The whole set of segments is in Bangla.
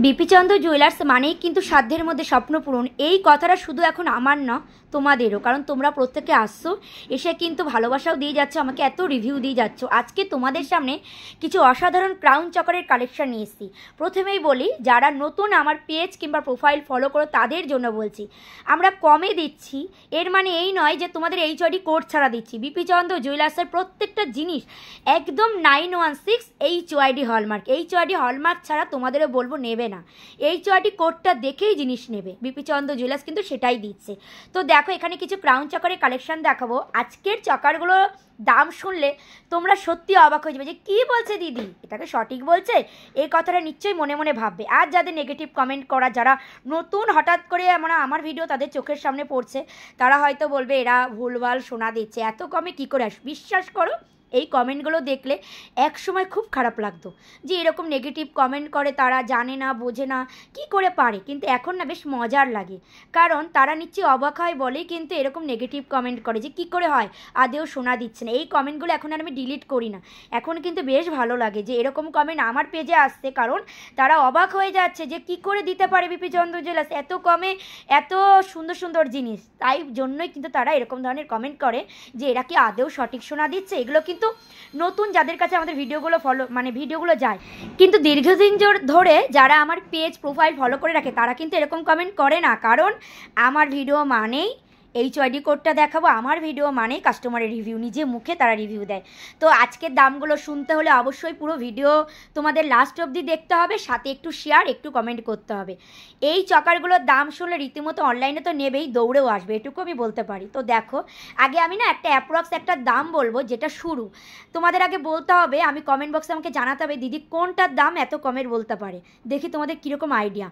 বিপিচন্দ্র জুয়েলার্স মানেই কিন্তু সাধ্যের মধ্যে স্বপ্ন পূরণ। এই কথাটা শুধু এখন আমার না, তোমাদেরও। কারণ তোমরা প্রত্যেকে আসছো, এসে কিন্তু ভালোবাসাও দিয়ে যাচ্ছ, আমাকে এত রিভিউ দিয়ে যাচ্ছ। আজকে তোমাদের সামনে কিছু অসাধারণ ক্রাউন চকারের কালেকশন নিয়ে এসেছি। প্রথমেই বলি, যারা নতুন আমার পেজ কিংবা প্রোফাইল ফলো করো তাদের জন্য বলছি, আমরা কমে দিচ্ছি। এর মানে এই নয় যে তোমাদের HOD কোড ছাড়া দিচ্ছি। বিপিচন্দ্র জুয়েলার্সের প্রত্যেকটা জিনিস একদম 916 HOD হলমার্ক। HOD হলমার্ক ছাড়া তোমাদেরও বলবো নেবে না, HOD কোডটা দেখেই জিনিস নেবে। বিপিচন্দ্র জুয়েলার্স কিন্তু সেটাই দিচ্ছে। তো দেখো, এখানে কিছু ক্রাউন চকারের কালেকশন দেখাবো। আজকের চকারগুলো দাম শুনলে তোমরা সত্যি অবাক হয়ে যাবে যে কী বলছে দিদি, এটাকে সঠিক বলছে। এই কথাটা নিশ্চয়ই মনে মনে ভাববে। আর যাদের নেগেটিভ কমেন্ট করা, যারা নতুন হঠাৎ করে আমার ভিডিও তাদের চোখের সামনে পড়ছে, তারা হয়তো বলবে এরা ভুলভাল শোনা দিচ্ছে, এত কমে কী করে বিশ্বাস করো, এই কমেন্টগুলো দেখলে এক সময় খুব খারাপ লাগতো যে এরকম নেগেটিভ কমেন্ট করে, তারা জানে না বোঝে না কি করে পারে। কিন্তু এখন না বেশ মজার লাগে, কারণ তারা নিশ্চয়ই অবাক হয় বলেই কিন্তু এরকম নেগেটিভ কমেন্ট করে যে কি করে হয়, আদেও শোনা দিচ্ছে না। এই কমেন্টগুলো এখন আর আমি ডিলিট করি না। এখন কিন্তু বেশ ভালো লাগে যে এরকম কমেন্ট আমার পেজে আসছে, কারণ তারা অবাক হয়ে যাচ্ছে যে কি করে দিতে পারে বিপিচন্দ্র জুয়েলার্স এত কমে এত সুন্দর সুন্দর জিনিস। তাই জন্যই কিন্তু তারা এরকম ধরনের কমেন্ট করে যে এরা কি আদেও সঠিক শোনা দিচ্ছে। এগুলো কিন্তু নতুন যাদের কাছে আমাদের ভিডিওগুলো ভিডিওগুলো যায়, কিন্তু দীর্ঘদিন ধরে যারা আমার পেজ প্রোফাইল ফলো করে রাখে তারা কিন্তু এরকম কমেন্ট করে না। কারণ আমার ভিডিও মানেই HOD কোডটা দেখাবো, আমার ভিডিও মানে কাস্টমারের রিভিউ, নিজে মুখে তারা রিভিউ দেয়। তো আজকের দামগুলো শুনতে হলে অবশ্যই পুরো ভিডিও তোমাদের লাস্ট অবধি দেখতে হবে, সাথে একটু শেয়ার একটু কমেন্ট করতে হবে। এই চকারগুলোর দাম শুনলে রীতিমতো অনলাইনে তো নেবেই, দৌড়েও আসবে, এটুকু আমি বলতে পারি। তো দেখো, আগে আমি না একটা অ্যাপ্রক্স একটা দাম বলবো, যেটা শুরু। তোমাদের আগে বলতে হবে, আমি কমেন্ট বক্সে আমাকে জানাতে হবে দিদি কোনটার দাম এত কমের বলতে পারে, দেখি তোমাদের কীরকম আইডিয়া।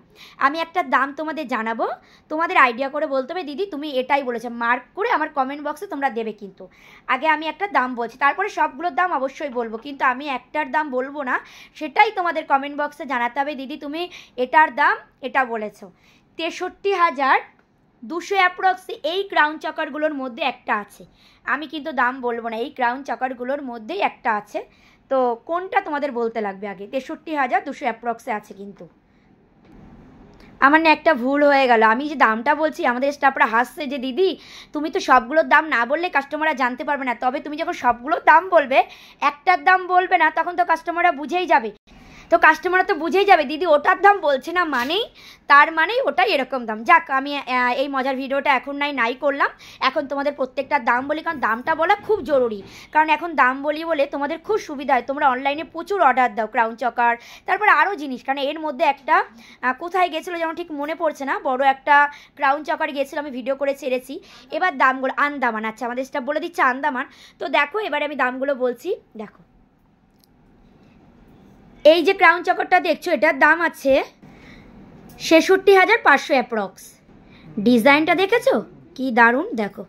আমি একটা দাম তোমাদের জানাবো, তোমাদের আইডিয়া করে বলতে হবে দিদি তুমি এটাই বলেছে, মার্ক করে আমার কমেন্ট বক্সে তোমরা দেবে। কিন্তু আগে আমি একটা দাম বলছি, তারপরে সবগুলোর দাম অবশ্যই বলবো, কিন্তু আমি একটার দাম বলবো না, সেটাই তোমাদের কমেন্ট বক্সে জানাতে হবে দিদি তুমি এটার দাম এটা বলেছো। 63,200 অ্যাপ্রক্সি এই ক্রাউন চকারগুলোর মধ্যে একটা আছে। আমি কিন্তু দাম বলবো না, এই ক্রাউন চকারগুলোর মধ্যেই একটা আছে। তো কোনটা তোমাদের বলতে লাগবে আগে? 63,200 অ্যাপ্রক্সে আছে। কিন্তু আমার না একটা ভুল হয়ে গেল, আমি যে দামটা বলছি আমাদের স্টাফরা হাসছে যে দিদি তুমি তো সবগুলোর দাম না বললে কাস্টমাররা জানতে পারবে না, তবে তুমি যখন সবগুলোর দাম বলবে একটার দাম বলবে না, তখন তো কাস্টমাররা বুঝেই যাবে। তো কাস্টমাররা তো বুঝেই যাবে দিদি ওটার দাম বলছে না, মানেই তার মানেই ওটাই এরকম দাম। যাক, আমি এই মজার ভিডিওটা এখন নাই করলাম, এখন তোমাদের প্রত্যেকটা দাম বলি, কারণ দামটা বলা খুব জরুরি। কারণ এখন দাম বলি বলে তোমাদের খুব সুবিধা হয়, তোমরা অনলাইনে প্রচুর অর্ডার দাও ক্রাউন চকার, তারপর আরও জিনিস। কারণ এর মধ্যে একটা কোথায় গেছিলো যেমন ঠিক মনে পড়ছে না, বড় একটা ক্রাউন চকার গেছিলো, আমি ভিডিও করে ছেড়েছি। এবার দামগুলো আন্দামান, আচ্ছা আমাদের স্টাফ বলে দিচ্ছে আন্দামান। তো দেখো এবারে আমি দামগুলো বলছি। দেখো, এই যে ক্রাউন চকারটা দেখছো এটার দাম আছে 66,500 অ্যাপ্রক্স। ডিজাইনটা দেখেছো কি দারুণ। দেখো,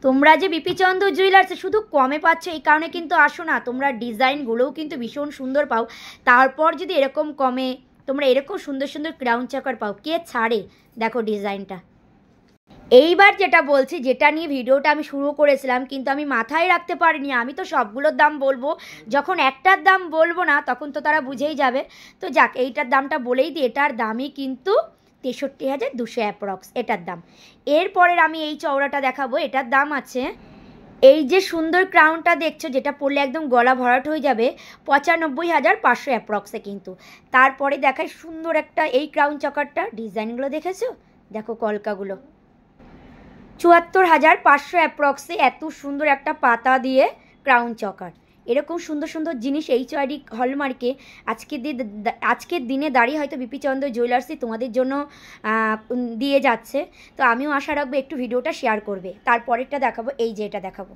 তোমরা যে বিপিচন্দ্র জুয়েলার্সে শুধু কমে পাচ্ছ এই কারণে কিন্তু আসো না, তোমরা ডিজাইনগুলোও কিন্তু ভীষণ সুন্দর পাও। তারপর যদি এরকম কমে তোমরা এরকম সুন্দর সুন্দর ক্রাউন চকার পাও, কে ছাড়ে। দেখো ডিজাইনটা। এইবার যেটা বলছি, যেটা নিয়ে ভিডিওটা আমি শুরু করেছিলাম কিন্তু আমি মাথায় রাখতে পারিনি, আমি তো সবগুলোর দাম বলবো, যখন একটার দাম বলবো না তখন তো তারা বুঝেই যাবে। তো যাক, এইটার দামটা বলেই দিই, এটার দামই কিন্তু 63,200 অ্যাপ্রক্স এটার দাম। এরপরের আমি এই চওড়াটা দেখাবো, এটার দাম আছে, এই যে সুন্দর ক্রাউনটা দেখছো যেটা পরলে একদম গলা ভরাট হয়ে যাবে, 95,500 অ্যাপ্রক্সে কিন্তু। তারপরে দেখায় সুন্দর একটা এই ক্রাউন চকারটা, ডিজাইনগুলো দেখেছো, দেখো কলকাগুলো, 74,500 অ্যাপ্রক্সে এত সুন্দর একটা পাতা দিয়ে ক্রাউন চকার। এরকম সুন্দর সুন্দর জিনিস HOD হলমার্কে আজকের দিনে দাঁড়িয়ে হয়তো বিপিচন্দ্র জুয়েলার্সই তোমাদের জন্য দিয়ে যাচ্ছে। তো আমিও আশা রাখবো একটু ভিডিওটা শেয়ার করবে। তারপরেরটা দেখাবো, এই যে এটা দেখাবো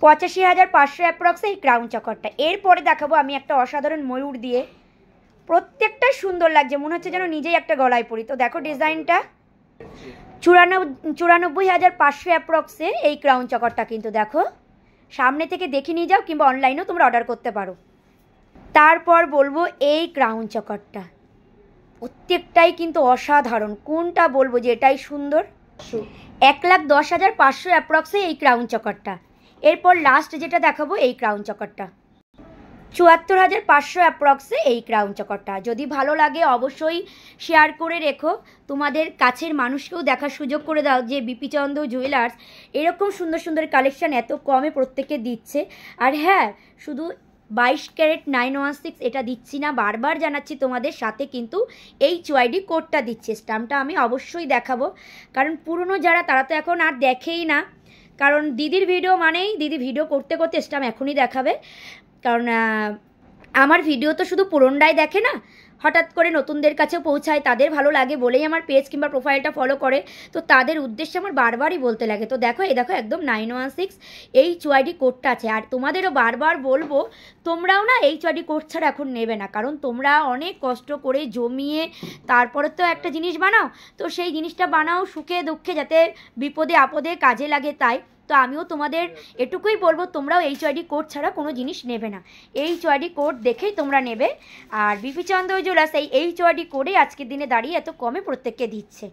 85,500 অ্যাপ্রক্সে এই ক্রাউন চকারটা। এরপরে দেখাবো আমি একটা অসাধারণ ময়ূর দিয়ে, প্রত্যেকটাই সুন্দর লাগছে, মনে হচ্ছে যেন নিজেই একটা গলায় পরি। তো দেখো ডিজাইনটা, 94,500 অ্যাপ্রক্সে এই ক্রাউন চকারটা কিন্তু। দেখো সামনে থেকে দেখে নিয়ে যাও, কিংবা অনলাইনেও তোমরা অর্ডার করতে পারো। তারপর বলবো এই ক্রাউন চকারটা, প্রত্যেকটাই কিন্তু অসাধারণ, কোনটা বলবো যে এটাই সুন্দর। 1,10,500 অ্যাপ্রক্সে এই ক্রাউন চকারটা। এরপর লাস্ট যেটা দেখাবো এই ক্রাউন চকারটা, ৭৪,৫০০ অ্যাপ্রক্সে এই ক্রাউন চকরটা। যদি ভালো লাগে অবশ্যই শেয়ার করে রেখো, তোমাদের কাছের মানুষকেও দেখার সুযোগ করে দাও যে বিপি চন্দ্র জুয়েলার্স এরকম সুন্দর সুন্দর কালেকশান এত কমে প্রত্যেকে দিচ্ছে। আর হ্যাঁ, শুধু 22 ক্যারেট 916 এটা দিচ্ছি না, বারবার জানাচ্ছি তোমাদের, সাথে কিন্তু HYD কোডটা দিচ্ছে। স্ট্যাম্পটা আমি অবশ্যই দেখাবো, কারণ পুরনো যারা তারা তো এখন আর দেখেই না, কারণ দিদির ভিডিও মানেই দিদি ভিডিও করতে করতে স্ট্যাম্প এখনই দেখাবে। কারণ আমার ভিডিও তো শুধু পুরনরাই দেখে না, হঠাৎ করে নতুনদের কাছেও পৌঁছায়, তাদের ভালো লাগে বলেই আমার পেজ কিংবা প্রোফাইলটা ফলো করে, তো তাদের উদ্দেশ্যে আমার বারবারই বলতে লাগে। তো দেখো, এই দেখো একদম 916 HYD কোডটা আছে। আর তোমাদেরও বারবার বলবো, তোমরাও না HYD কোড ছাড়া এখন নেবে না, কারণ তোমরা অনেক কষ্ট করে জমিয়ে তারপরে তো একটা জিনিস বানাও, তো সেই জিনিসটা বানাও সুখে দুঃখে, যাতে বিপদে আপদে কাজে লাগে। তাই তো আমিও তোমাদের এটুকুই বলবো, তোমরাও HYD কোড ছাড়া কোনো জিনিস নেবে না, HYD কোড দেখেই তোমরা নেবে। আর বিপি চন্দ্র জুয়েলার্স এই HYD কোডে আজকের দিনে দাঁড়িয়ে এত কমে প্রত্যেককে দিচ্ছে।